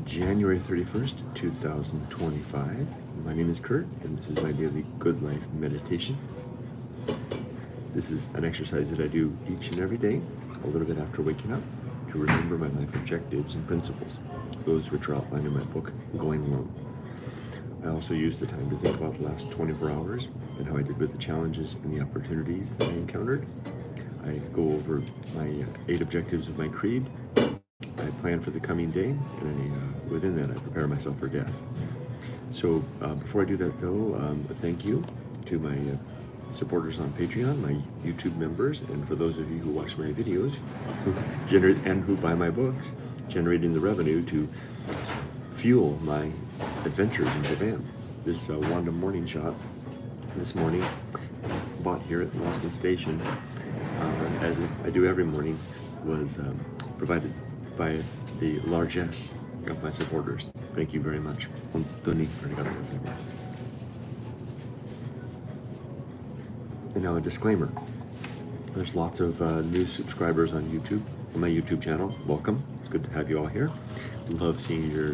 January 31st, 2025. My name is Kurt, and this is my daily Good Life meditation. This is an exercise that I do each and every day, a little bit after waking up, to remember my life objectives and principles, those which are outlined in my book, Going Alone. I also use the time to think about the last 24 hours and how I did with the challenges and the opportunities that I encountered. I go over my 8 objectives of my creed. I plan for the coming day, and within that, I prepare myself for death. So before I do that, though, a thank you to my supporters on Patreon, my YouTube members, and for those of you who watch my videos who buy my books, generating the revenue to fuel my adventures in Japan. This Wanda morning shot this morning, bought here at Boston Station, as I do every morning, was provided by the largesse of my supporters. Thank you very much. And now a disclaimer. There's lots of new subscribers on YouTube, on my YouTube channel. Welcome. It's good to have you all here. Love seeing your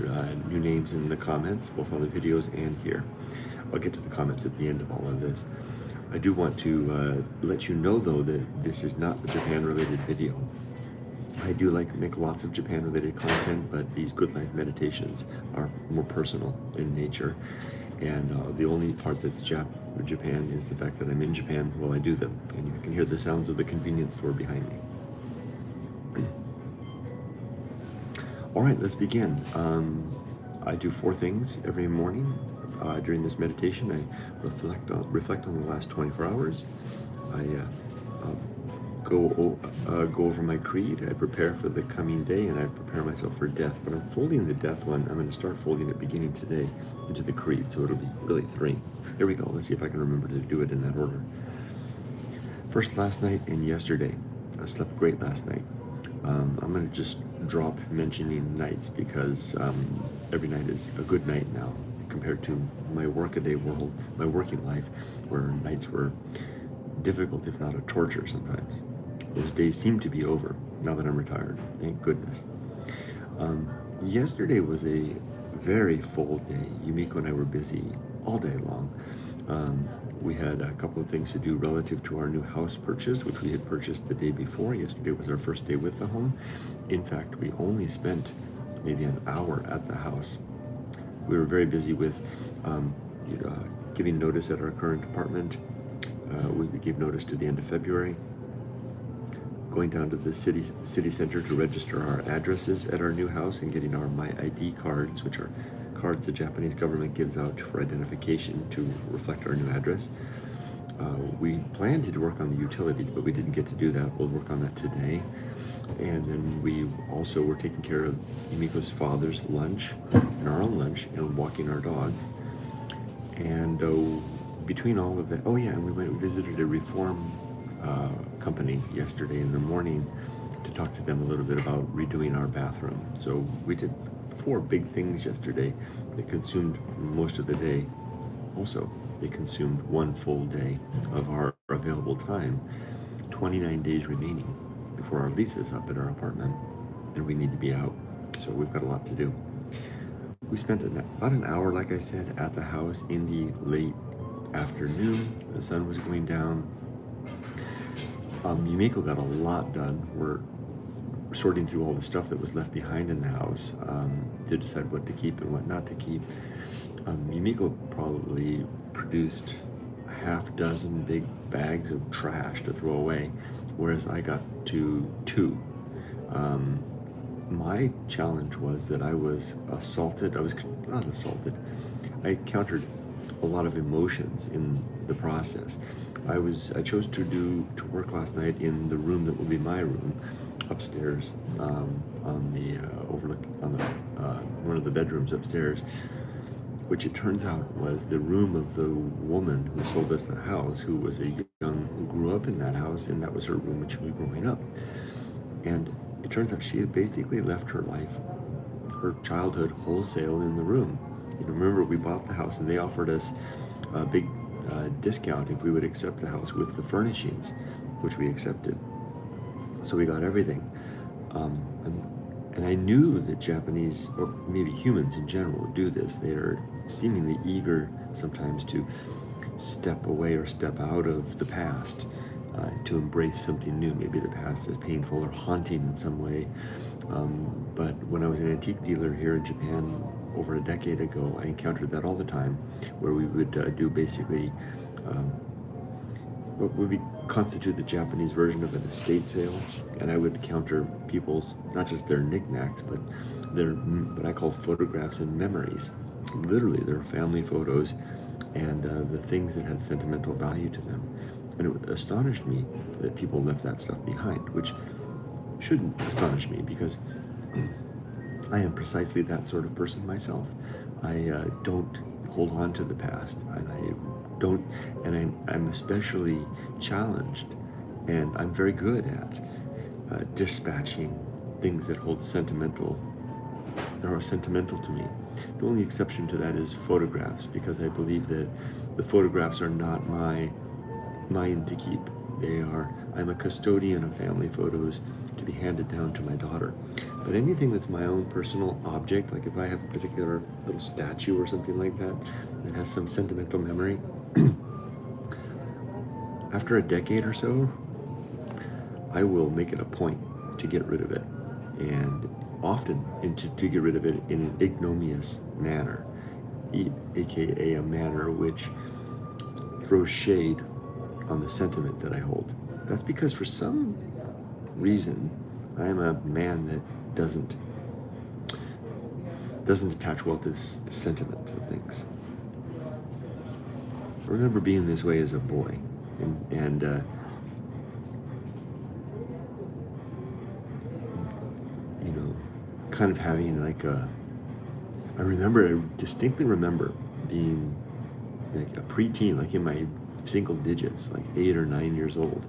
new names in the comments, both on the videos and here. I'll get to the comments at the end of all of this. I do want to let you know, though, that this is not a Japan-related video. I do make lots of Japan-related content, but these Good Life meditations are more personal in nature. And the only part that's Japan is the fact that I'm in Japan while I do them. And you can hear the sounds of the convenience store behind me. All right, let's begin. I do 4 things every morning. During this meditation, I reflect on the last 24 hours. I go over my creed. I prepare for the coming day, and I prepare myself for death. But I'm folding the death one. I'm going to start folding it beginning today into the creed, so it'll be really 3. Here we go. Let's see if I can remember to do it in that order. First, last night and yesterday. I slept great last night. I'm going to just drop mentioning nights because every night is a good night now compared to my workaday world, my working life, where nights were difficult, if not a torture sometimes. Those days seem to be over now that I'm retired. Thank goodness. Yesterday was a very full day. Yumiko and I were busy all day long. We had a couple of things to do relative to our new house purchase, which we had purchased the day before. Yesterday was our first day with the home. In fact, we only spent maybe an hour at the house. We were very busy with giving notice at our current apartment. We gave notice to the end of February. Going down to the city center to register our addresses at our new house and getting our My ID cards, which are cards the Japanese government gives out for identification to reflect our new address. We planned to work on the utilities, but we didn't get to do that. We'll work on that today. And then we also were taking care of Yumiko's father's lunch and our own lunch and walking our dogs. And between all of that, oh yeah, and we visited a reform company yesterday in the morning to talk to them a little bit about redoing our bathroom. So we did 4 big things yesterday that consumed most of the day. Also, they consumed 1 full day of our available time, 29 days remaining before our lease is up at our apartment, and we need to be out. So we've got a lot to do. We spent about an hour, like I said, at the house in the late afternoon. The sun was going down. Yumiko got a lot done. We're sorting through all the stuff that was left behind in the house to decide what to keep and what not to keep. Yumiko probably produced a half-dozen big bags of trash to throw away, whereas I got to 2. My challenge was that I was assaulted. I was not assaulted. I encountered a lot of emotions in the process. I chose to work last night in the room that will be my room, upstairs, on the overlook on the one of the bedrooms upstairs, which it turns out was the room of the woman who sold us the house, who grew up in that house, and that was her room when she was growing up. And it turns out she had basically left her life, her childhood, wholesale in the room. You know, remember, we bought the house and they offered us a big discount if we would accept the house with the furnishings, which we accepted. So we got everything. And I knew that Japanese, or maybe humans in general, do this. They are seemingly eager sometimes to step away or step out of the past, to embrace something new. Maybe the past is painful or haunting in some way. But when I was an antique dealer here in Japan over a decade ago, I encountered that all the time, where we would do basically what would constitute the Japanese version of an estate sale, and I would counter people's, not just their knickknacks, but their, what I call photographs and memories. Literally, their family photos and the things that had sentimental value to them. And it astonished me that people left that stuff behind, which shouldn't astonish me, because I am precisely that sort of person myself. I don't hold on to the past, and I'm especially challenged, and I'm very good at dispatching things that hold sentimental, or are sentimental to me. The only exception to that is photographs, because I believe that the photographs are not mine to keep. I'm a custodian of family photos to be handed down to my daughter. But anything that's my own personal object, like if I have a particular little statue or something like that that has some sentimental memory, after a decade or so, I will make it a point to get rid of it, and often to get rid of it in an ignominious manner, aka a manner which throws shade on the sentiment that I hold. That's because for some reason, I am a man that doesn't attach well to the sentiment of things. I remember being this way as a boy, and you know, kind of having like I distinctly remember being like a preteen, like in my single digits, like 8 or 9 years old,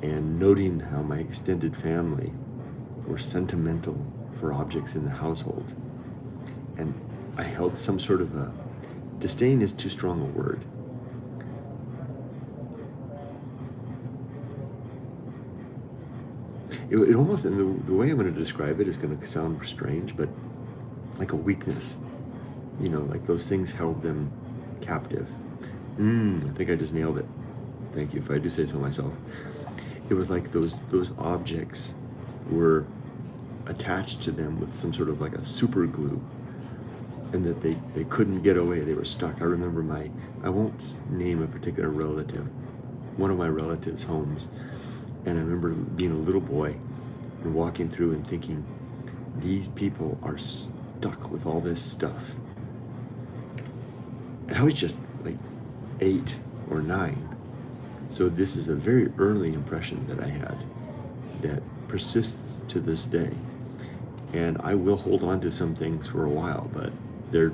and noting how my extended family were sentimental for objects in the household. And I held some sort of a, disdain is too strong a word. It almost, and the way I'm going to describe it is going to sound strange, but like a weakness. Like those things held them captive. I think I just nailed it. Thank you, if I do say so myself. It was like those objects were attached to them with some sort of like a super glue, and that they couldn't get away. They were stuck. I remember I won't name a particular relative, one of my relatives' homes, and I remember being a little boy and walking through and thinking, these people are stuck with all this stuff. And I was just like 8 or 9. So this is a very early impression that I had that persists to this day. And I will hold on to some things for a while, but they're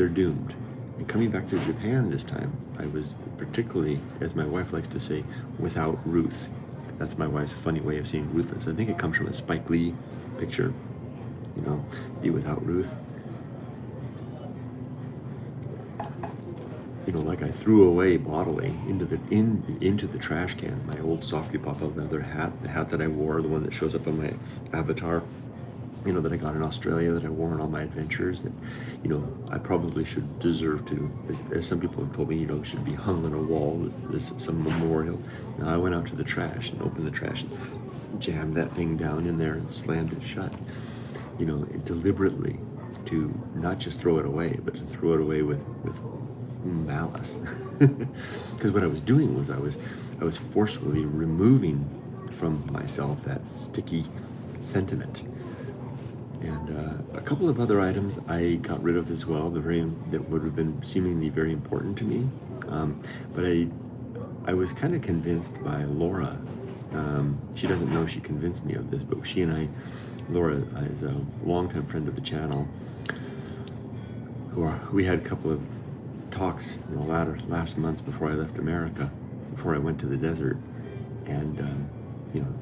doomed. And coming back to Japan this time, I was particularly, as my wife likes to say, without Ruth. That's my wife's funny way of saying ruthless. I think it comes from a Spike Lee picture, Be Without Ruth. Like I threw away bodily into the trash can my old softypapa leather hat, the hat that I wore, the one that shows up on my avatar, that I got in Australia, that I wore on all my adventures, that, I probably should deserve to, as some people have told me, should be hung on a wall as some memorial. Now I went out to the trash and opened the trash and jammed that thing down in there and slammed it shut, deliberately, to not just throw it away, but to throw it away with malice. Because what I was doing was I was forcefully removing from myself that sticky sentiment. And a couple of other items I got rid of as well, that would have been seemingly very important to me. But I was kind of convinced by Laura. She doesn't know she convinced me of this, but Laura is a longtime friend of the channel. We had a couple of talks in the last months before I left America, before I went to the desert, and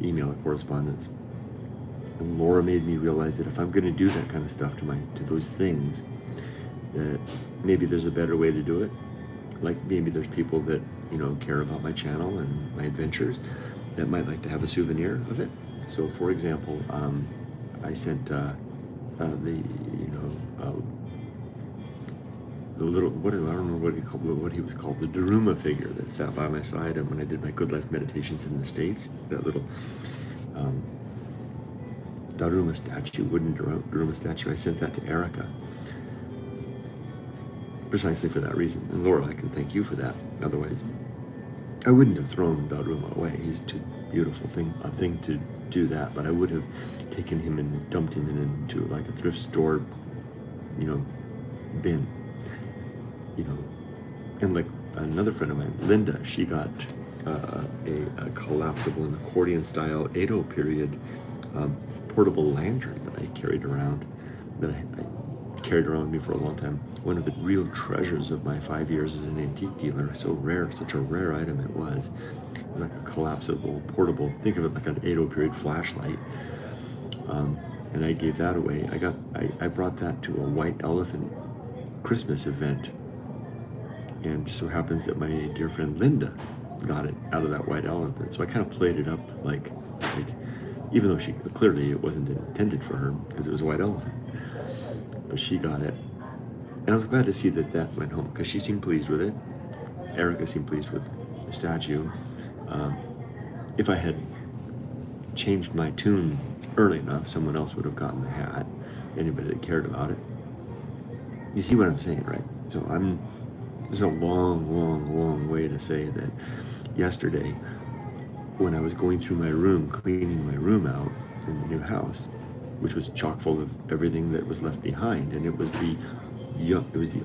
email correspondence. And Laura made me realize that if I'm going to do that kind of stuff to those things, that maybe there's a better way to do it. Like maybe there's people that care about my channel and my adventures that might like to have a souvenir of it. So, for example, I sent the little, I don't remember what he was called, the Daruma figure that sat by my side, and when I did my good life meditations in the States, that little um, Daruma statue, wooden Daruma statue, I sent that to Erica precisely for that reason. And Laura, I can thank you for that. Otherwise, I wouldn't have thrown Daruma away. He's too beautiful a thing to do that. But I would have taken him and dumped him into like a thrift store, bin. And like another friend of mine, Linda, she got a collapsible and accordion style Edo period portable lantern that I carried around, that I carried around with me for a long time. One of the real treasures of my 5 years as an antique dealer. So rare, such a rare item it was. It was like a collapsible, portable, think of it like an Edo period flashlight. And I gave that away. I brought that to a White Elephant Christmas event. And it just so happens that my dear friend Linda got it out of that White Elephant. So I kind of played it up like even though clearly it wasn't intended for her because it was a White Elephant. But she got it. And I was glad to see that went home because she seemed pleased with it. Erica seemed pleased with the statue. If I had changed my tune early enough, someone else would have gotten the hat. Anybody that cared about it. You see what I'm saying, right? So there's a long way to say that yesterday, when I was going through my room, cleaning my room out in the new house, which was chock full of everything that was left behind, and it was the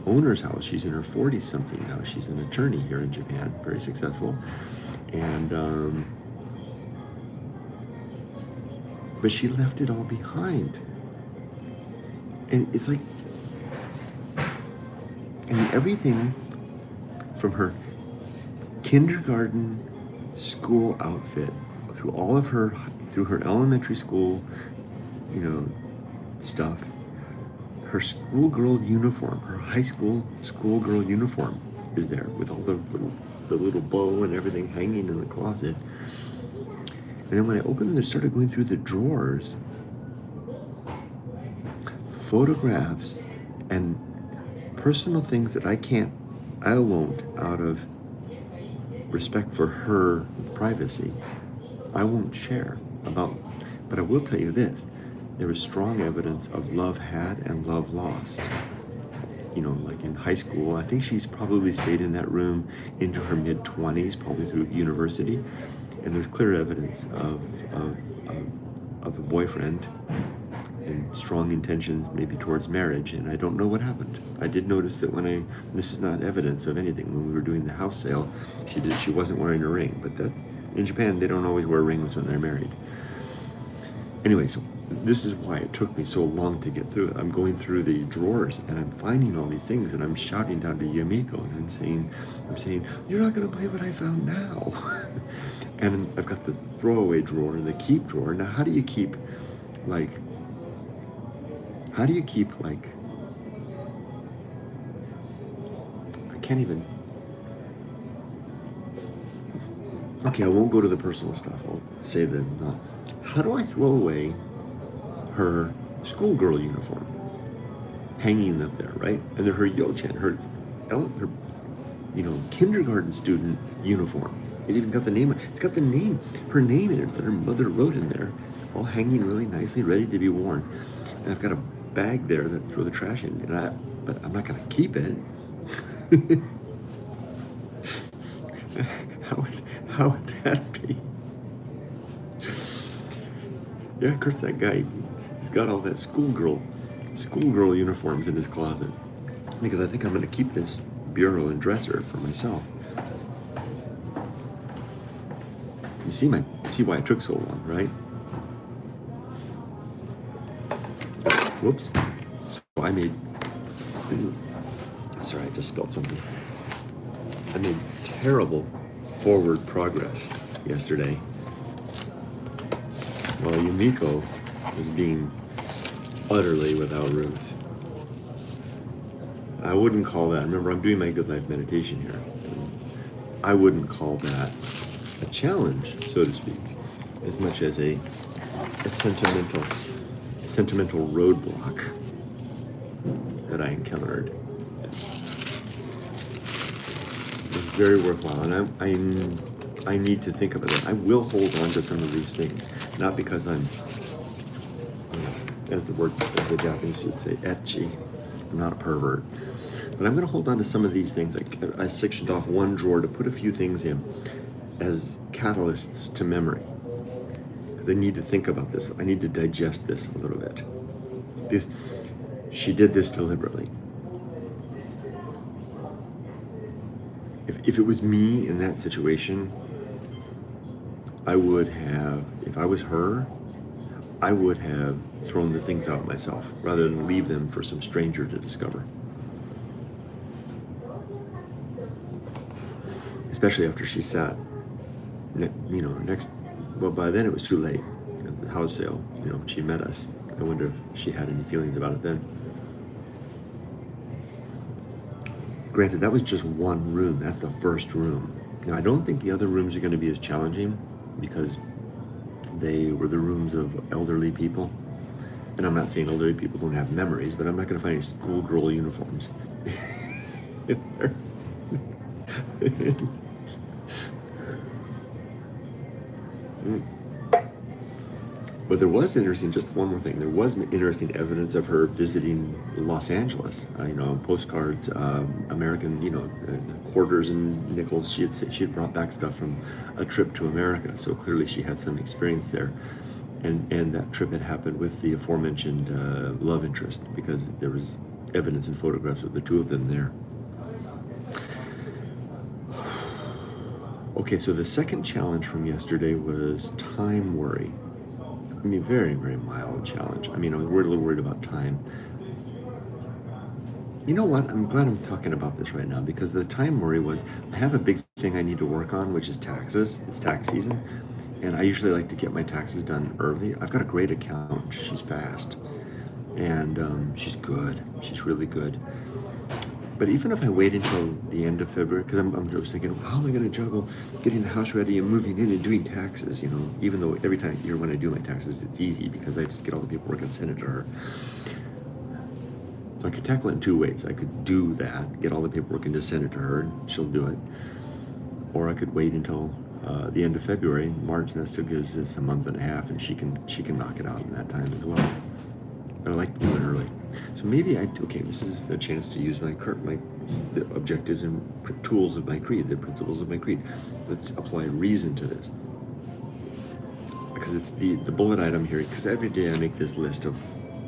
owner's house. She's in her 40s something now. She's an attorney here in Japan, very successful, and but she left it all behind, and it's like, everything from her kindergarten school outfit through her elementary school, stuff, her schoolgirl uniform, her high school schoolgirl uniform is there with all the little bow and everything hanging in the closet. And then when I opened them, I started going through the drawers, photographs and personal things that I won't, out of respect for her privacy, I won't share about. But I will tell you this, there was strong evidence of love had and love lost. Like in high school, I think she's probably stayed in that room into her mid-20s, probably through university. And there's clear evidence of a boyfriend and strong intentions maybe towards marriage, and I don't know what happened. I did notice that this is not evidence of anything, when we were doing the house sale, she wasn't wearing a ring, but that in Japan they don't always wear rings when they're married. Anyway, so this is why it took me so long to get through it. I'm going through the drawers and I'm finding all these things, and I'm shouting down to Yumiko, and I'm saying, you're not gonna believe what I found now. And I've got the throwaway drawer and the keep drawer. Now how do you keep like I can't even, okay, I won't go to the personal stuff, I'll say that not. How do I throw away her schoolgirl uniform hanging up there, right? And then her yochan, her kindergarten student uniform. It even got the name, it's got her name in it that her mother wrote in there, all hanging really nicely, ready to be worn. And I've got a bag there that throw the trash in, but I'm not gonna keep it. How would that be? Yeah, Kurt's that guy. He's got all that schoolgirl uniforms in his closet, because I think I'm gonna keep this bureau and dresser for myself. You see why it took so long, right? Whoops. So sorry, I just spilled something. I made terrible forward progress yesterday, while Yumiko was being utterly without Ruth. I wouldn't call that, remember, I'm doing my good life meditation here. I wouldn't call that a challenge, so to speak, as much as a sentimental sentimental roadblock that I encountered. It's very worthwhile, and I need to think about it. I will hold on to some of these things, not because I'm, as the Japanese would say, etchi. I'm not a pervert, but I'm going to hold on to some of these things. I sectioned off one drawer to put a few things in as catalysts to memory, because I need to think about this. I need to digest this a little bit. Because she did this deliberately. If it was me in that situation, I would have, if I was her, I would have thrown the things out myself rather than leave them for some stranger to discover. Especially after she sat, well, by then it was too late at the house sale. She met us. I wonder if she had any feelings about it then. Granted, that was just one room. That's the first room. Now, I don't think the other rooms are going to be as challenging because they were the rooms of elderly people. And I'm not saying elderly people don't have memories, but I'm not going to find any schoolgirl uniforms in there. But there was just one more thing. There was interesting evidence of her visiting Los Angeles. Postcards, American, quarters and nickels. She had brought back stuff from a trip to America. So clearly she had some experience there. And that trip had happened with the aforementioned love interest, because there was evidence and photographs of the two of them there. Okay, so the second challenge from yesterday was time worry. Very, very mild challenge. I was a little worried about time. You know what? I'm glad I'm talking about this right now, because the time worry was, I have a big thing I need to work on, which is taxes. It's tax season, and I usually like to get my taxes done early. I've got a great accountant. She's fast, and she's good. She's really good. But even if I wait until the end of February, because I'm just thinking, how am I going to juggle getting the house ready and moving in and doing taxes? Even though every time when I do my taxes, it's easy because I just get all the paperwork and send it to her. So I could tackle it in two ways. I could do that, get all the paperwork and just send it to her, and she'll do it. Or I could wait until the end of February, March, and that still gives us a month and a half, and she can knock it out in that time as well. But I like to do it early. So maybe this is the chance to use the objectives and tools of my creed, the principles of my creed. Let's apply reason to this. Because it's the bullet item here, because every day I make this list of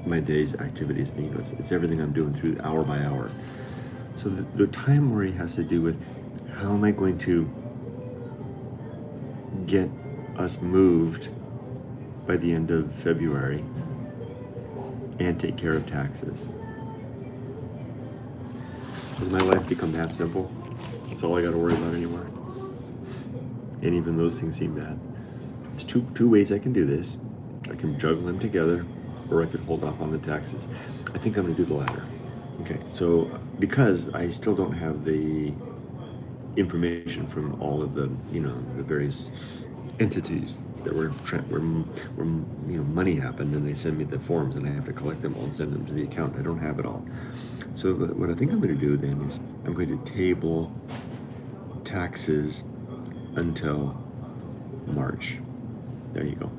my day's activities. It's everything I'm doing through hour by hour. So the time worry has to do with, how am I going to get us moved by the end of February and take care of taxes? Has my life become that simple? That's all I got to worry about anymore. And even those things seem bad. There's two ways I can do this. I can juggle them together, or I could hold off on the taxes. I think I'm going to do the latter. Okay, so because I still don't have the information from all of the various entities that where money happened, and they send me the forms and I have to collect them all and send them to the account. I don't have it all. So what I think I'm going to do then is I'm going to table taxes until March. There you go.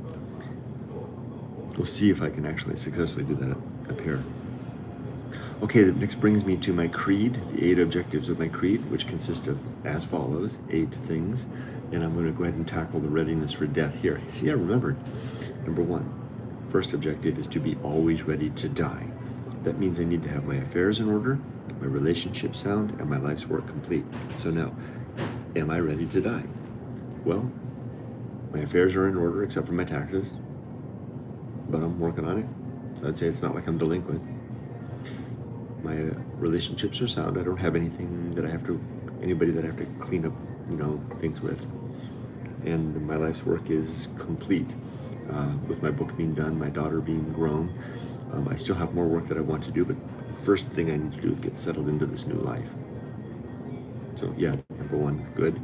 We'll see if I can actually successfully do that up here. Okay, that next brings me to my creed, the 8 objectives of my creed, which consist of as follows, 8 things. And I'm going to go ahead and tackle the readiness for death here. See, I remembered. Number 1, first objective is to be always ready to die. That means I need to have my affairs in order, my relationship sound, and my life's work complete. So now, am I ready to die? Well, my affairs are in order except for my taxes, but I'm working on it. I'd say it's not like I'm delinquent. My relationships are sound. I don't have anybody that I have to clean up, things with. And my life's work is complete. With my book being done, my daughter being grown, I still have more work that I want to do, but the first thing I need to do is get settled into this new life. So yeah, number 1, good.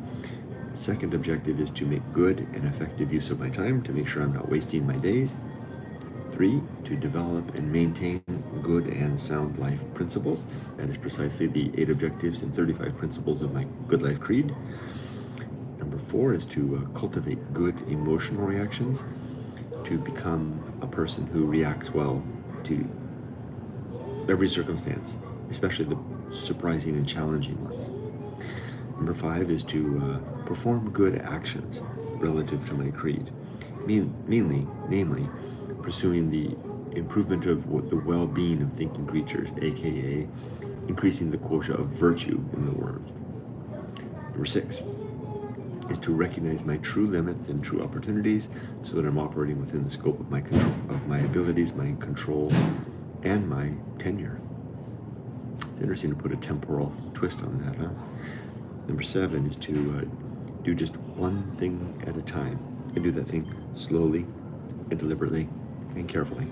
Second objective is to make good and effective use of my time, to make sure I'm not wasting my days. 3, to develop and maintain good and sound life principles. That is precisely the 8 objectives and 35 principles of my Good Life Creed. Number 4 is to cultivate good emotional reactions, to become a person who reacts well to every circumstance, especially the surprising and challenging ones. Number 5 is to perform good actions relative to my creed, namely pursuing the improvement of the well-being of thinking creatures, aka increasing the quota of virtue in the world. Number 6 is to recognize my true limits and true opportunities so that I'm operating within the scope of my control, of my abilities, my control, and my tenure. It's interesting to put a temporal twist on that, huh? Number 7 is to do just one thing at a time, and do that thing slowly and deliberately and carefully,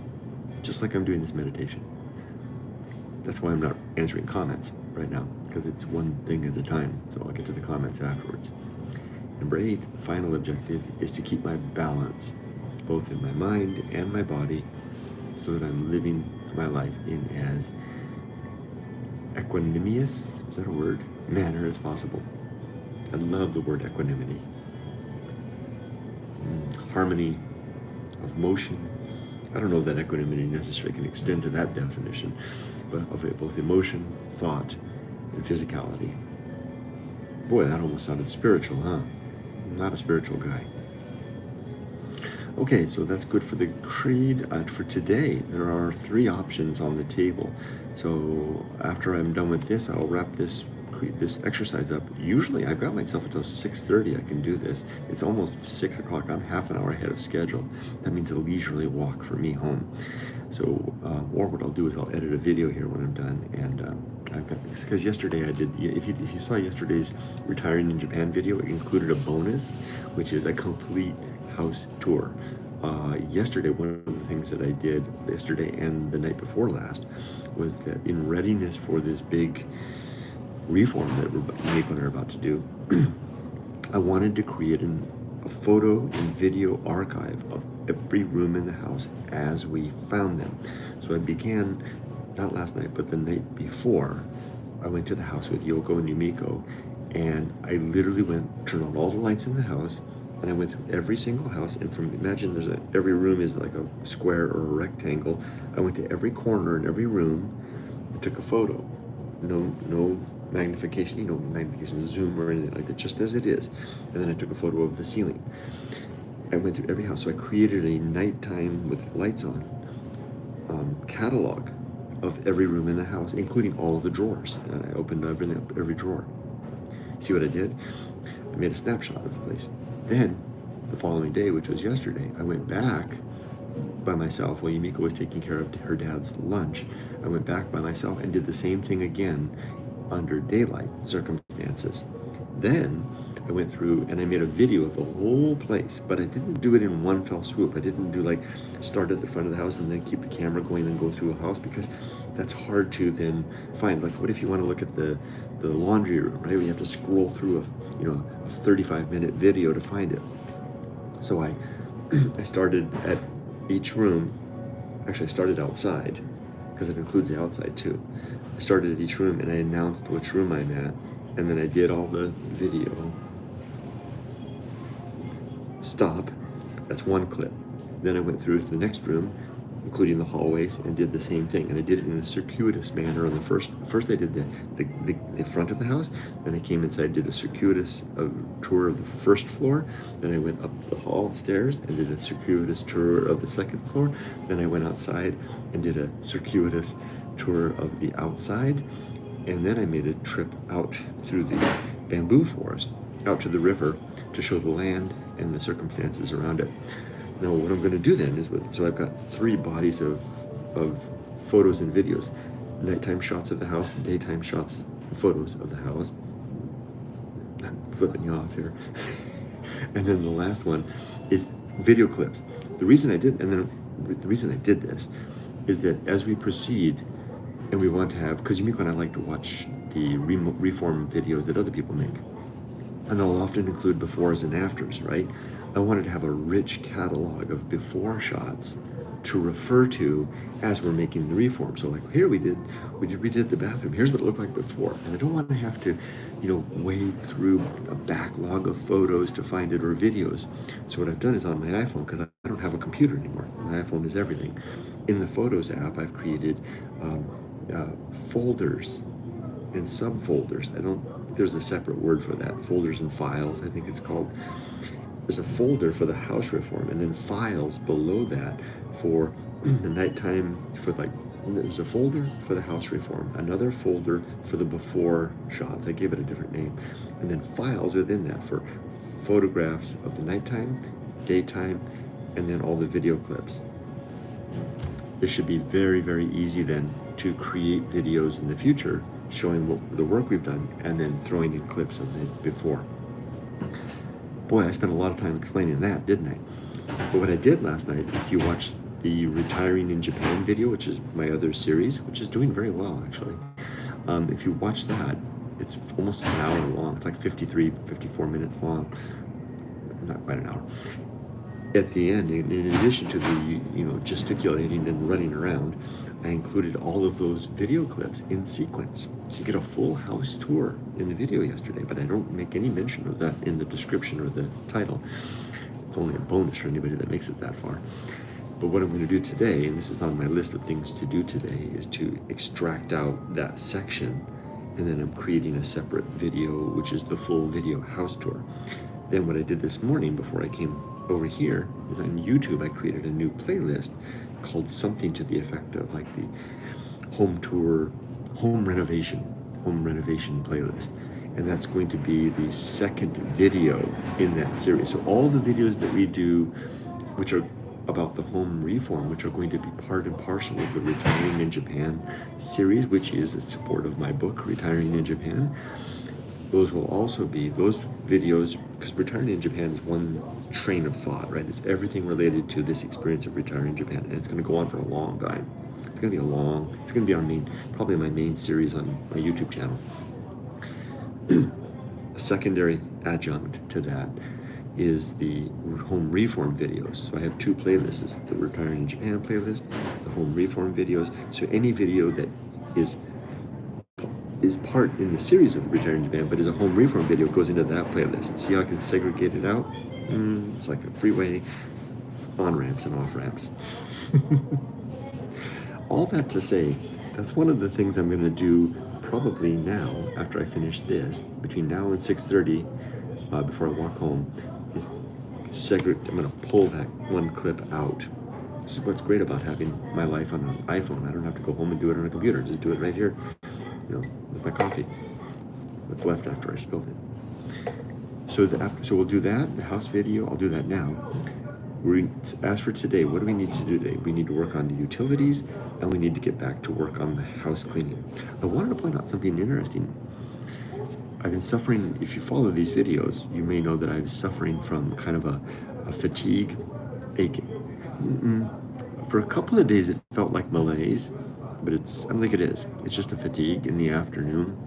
just like I'm doing this meditation. That's why I'm not answering comments right now, because it's one thing at a time, so I'll get to the comments afterwards. Number 8, the final objective, is to keep my balance, both in my mind and my body, so that I'm living my life in as equanimous, is that a word, manner as possible. I love the word equanimity. Harmony of motion. I don't know that equanimity necessarily can extend to that definition, but of it, both emotion, thought, and physicality. Boy, that almost sounded spiritual, huh? I'm not a spiritual guy. Okay, so that's good for the creed. For today, there are 3 options on the table. So after I'm done with this, I'll wrap this exercise up. Usually I've got myself until 6:30 I can do this. It's almost 6 o'clock. I'm half an hour ahead of schedule. That means a leisurely walk for me home. So, or what I'll do is I'll edit a video here when I'm done. And I've got, because yesterday I did, if you saw yesterday's Retiring in Japan video, it included a bonus, which is a complete house tour. Yesterday, one of the things that I did yesterday and the night before last was that in readiness for this big reform that Miko and I are about to do, I wanted to create a photo and video archive of every room in the house as we found them. So I began, not last night, but the night before, I went to the house with Yoko and Yumiko, and I literally turned on all the lights in the house, and I went through every single house, and imagine every room is like a square or a rectangle. I went to every corner in every room and took a photo. No magnification, magnification, zoom or anything like that, just as it is. And then I took a photo of the ceiling. I went through every house, so I created a nighttime with lights on catalog of every room in the house, including all of the drawers. And I opened every drawer. See what I did? I made a snapshot of the place. Then, the following day, which was yesterday, I went back by myself while Yumiko was taking care of her dad's lunch. I went back by myself and did the same thing again under daylight circumstances. Then I went through and I made a video of the whole place, but I didn't do it in one fell swoop. I didn't do like start at the front of the house and then keep the camera going and go through a house, because that's hard to then find. Like, what if you want to look at the laundry room, right? You have to scroll through a 35-minute video to find it. So I started at each room. Actually, I started outside, because it includes the outside too. I started at each room and I announced which room I'm at, and then I did all the video. Stop. That's one clip. Then I went through to the next room, including the hallways, and did the same thing. And I did it in a circuitous manner. On the first I did the front of the house. Then I came inside, did a circuitous tour of the first floor. Then I went up the hall stairs and did a circuitous tour of the second floor. Then I went outside and did a circuitous tour of the outside. And then I made a trip out through the bamboo forest, out to the river, to show the land and the circumstances around it. Now, what I'm going to do then is, so I've got 3 bodies of photos and videos: nighttime shots of the house, daytime shots, photos of the house. I'm flipping you off here. And then the last one is video clips. The reason I did this is that as we proceed, and we want to have, because Yumiko and I like to watch the reform videos that other people make, and they'll often include befores and afters, right? I wanted to have a rich catalog of before shots to refer to as we're making the reform. So like here we redid the bathroom. Here's what it looked like before. And I don't want to have to, wade through a backlog of photos to find it or videos. So what I've done is on my iPhone, because I don't have a computer anymore. My iPhone is everything. In the Photos app, I've created folders and subfolders. There's a separate word for that. Folders and files, I think it's called. There's a folder for the house reform, and then files below that for the nighttime, there's a folder for the house reform, another folder for the before shots. I gave it a different name. And then files within that for photographs of the nighttime, daytime, and then all the video clips. This should be very, very easy then to create videos in the future showing the work we've done and then throwing in clips of the before. Boy, I spent a lot of time explaining that, didn't I? But what I did last night, if you watched the Retiring in Japan video, which is my other series, which is doing very well actually. If you watch that, it's almost an hour long. It's like 54 minutes long. Not quite an hour. At the end, in addition to the gesticulating and running around, I included all of those video clips in sequence. So you get a full house tour in the video yesterday, but I don't make any mention of that in the description or the title. It's only a bonus for anybody that makes it that far. But what I'm going to do today, and this is on my list of things to do today, is to extract out that section, and then I'm creating a separate video, which is the full video house tour. Then what I did this morning before I came over here is on YouTube, I created a new playlist called something to the effect of like the home tour, home renovation playlist. And that's going to be the second video in that series. So all the videos that we do, which are about the home reform, which are going to be part and parcel of the Retiring in Japan series, which is a support of my book, Retiring in Japan. Those will also be those videos, because Retiring in Japan is one train of thought, right? It's everything related to this experience of retiring in Japan, and it's going to go on for a long time. It's going to be probably my main series on my YouTube channel. A secondary adjunct to that is the home reform videos. So I have two playlists, the Retiring in Japan playlist, the home reform videos. So any video that is part in the series of Retiring in Japan, but is a home reform video, goes into that playlist. See how I can segregate it out? It's like a freeway on-ramps and off-ramps. All that to say, that's one of the things I'm going to do probably now, after I finish this, between now and 6:30, before I walk home, is I'm going to pull that one clip out. This is what's great about having my life on an iPhone. I don't have to go home and do it on a computer. Just do it right here, with my coffee. What's left after I spilled it. So we'll do that, the house video. I'll do that now. As for today, what do we need to do today? We need to work on the utilities, and we need to get back to work on the house cleaning. I wanted to point out something interesting. I've been suffering, if you follow these videos, you may know that I was suffering from kind of a fatigue ache. For a couple of days, it felt like malaise, but I don't think it is. It's just a fatigue in the afternoon.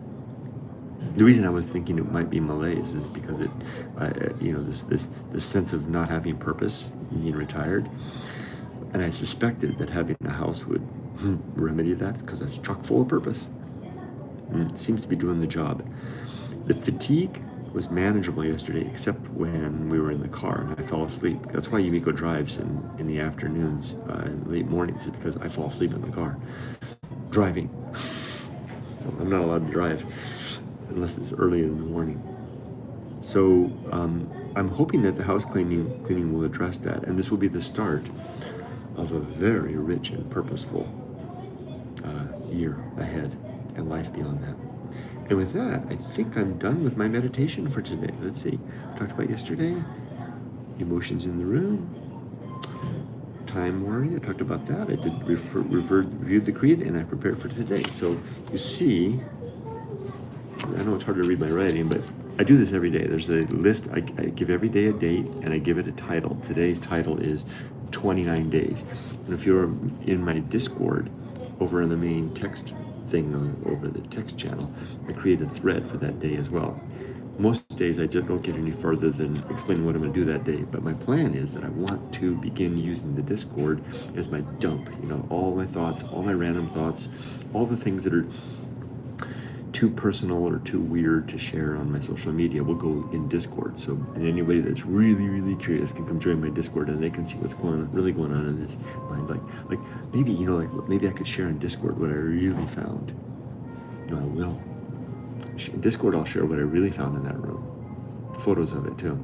The reason I was thinking it might be malaise is because this sense of not having purpose, being retired, and I suspected that having a house would remedy that, because that's chock full of purpose. Seems to be doing the job. The fatigue was manageable yesterday, except when we were in the car and I fell asleep. That's why Yumiko drives in the afternoons and late mornings, is because I fall asleep in the car driving. So I'm not allowed to drive unless it's early in the morning. So I'm hoping that the house cleaning will address that, and this will be the start of a very rich and purposeful year ahead and life beyond that. And with that, I think I'm done with my meditation for today. Let's see. I talked about yesterday, emotions in the room, time worry. I talked about that. I did reviewed the creed, and I prepared for today. So you see, I know it's hard to read my writing, but I do this every day. There's a list. I give every day a date, and I give it a title. Today's title is 29 days. And if you're in my Discord, over in the main text thing over the text channel, I create a thread for that day as well. most days I just don't get any further than explaining what I'm going to do that day. But my plan is that I want to begin using the Discord as my dump. All my thoughts, all my random thoughts, all the things that are too personal or too weird to share on my social media will go in Discord. So, and anybody that's really, really curious can come join my Discord, and they can see what's really going on in this mind. Like maybe maybe I could share in Discord what I really found. I will. In Discord, I'll share what I really found in that room. Photos of it too.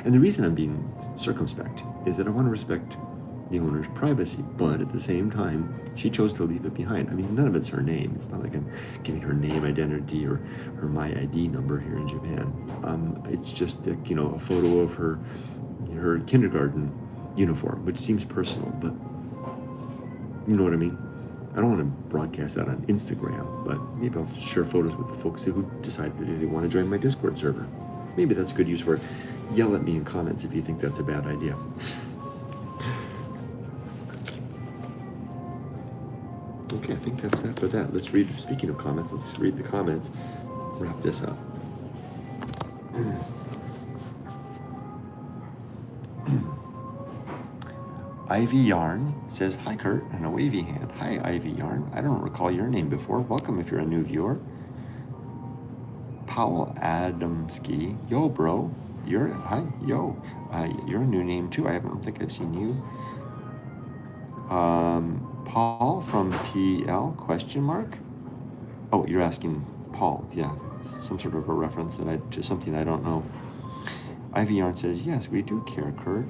And the reason I'm being circumspect is that I want to respect the owner's privacy, but at the same time, she chose to leave it behind. I mean, none of it's her name. It's not like I'm giving her name, identity, or my ID number here in Japan. It's just a photo of her kindergarten uniform, which seems personal, but you know what I mean? I don't want to broadcast that on Instagram, but maybe I'll share photos with the folks who decide that they want to join my Discord server. Maybe that's good use for it. Yell at me in comments if you think that's a bad idea. Okay, I think that's it for that. Speaking of comments, let's read the comments, wrap this up. Ivy Yarn says, "Hi Kurt," and a wavy hand. Hi Ivy Yarn. I don't recall your name before. Welcome if you're a new viewer. Powell Adamski. Yo, bro. You're a new name too. I don't think I've seen you. Paul from PL, question mark? Oh, you're asking Paul. Yeah, some sort of a reference to something I don't know. Ivy Yarn says, "Yes, we do care, Kurt,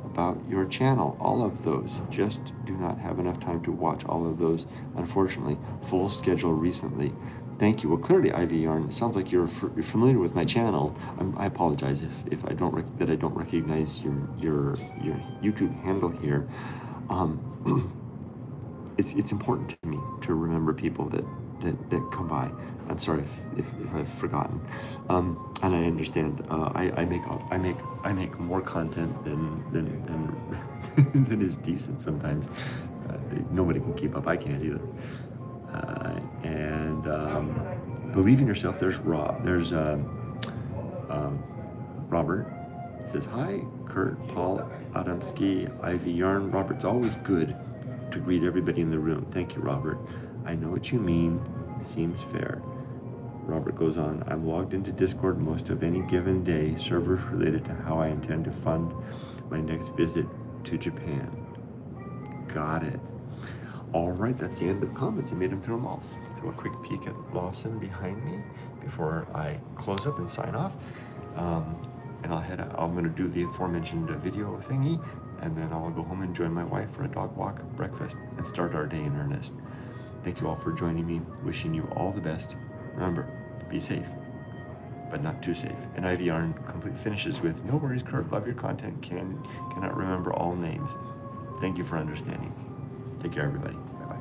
about your channel. All of those. Just do not have enough time to watch all of those. Unfortunately, full schedule recently." Thank you. Well, clearly, Ivy Yarn, it sounds like you're familiar with my channel. I apologize if I don't recognize your YouTube handle here. It's important to me to remember people that come by. I'm sorry if I've forgotten, and I understand. I make more content than is decent sometimes. Nobody can keep up. I can't either. And believe in yourself. There's Rob. There's Robert. It says, "Hi, Kurt, Paul, Adamski, Ivy Yarn." Robert's always good to greet everybody in the room. Thank you, Robert. I know what you mean. Seems fair. Robert goes on, "I'm logged into Discord most of any given day, servers related to how I intend to fund my next visit to Japan." Got it. All right, that's the end of comments. I made them through them all. So a quick peek at Lawson behind me before I close up and sign off. And I'll head out. I'm going to do the aforementioned video thingy, and then I'll go home and join my wife for a dog walk, breakfast, and start our day in earnest. Thank you all for joining me. Wishing you all the best. Remember, be safe, but not too safe. And Ivy Yarn finishes with, "No worries, Kurt. Love your content. Cannot remember all names. Thank you for understanding." Take care, everybody. Bye-bye.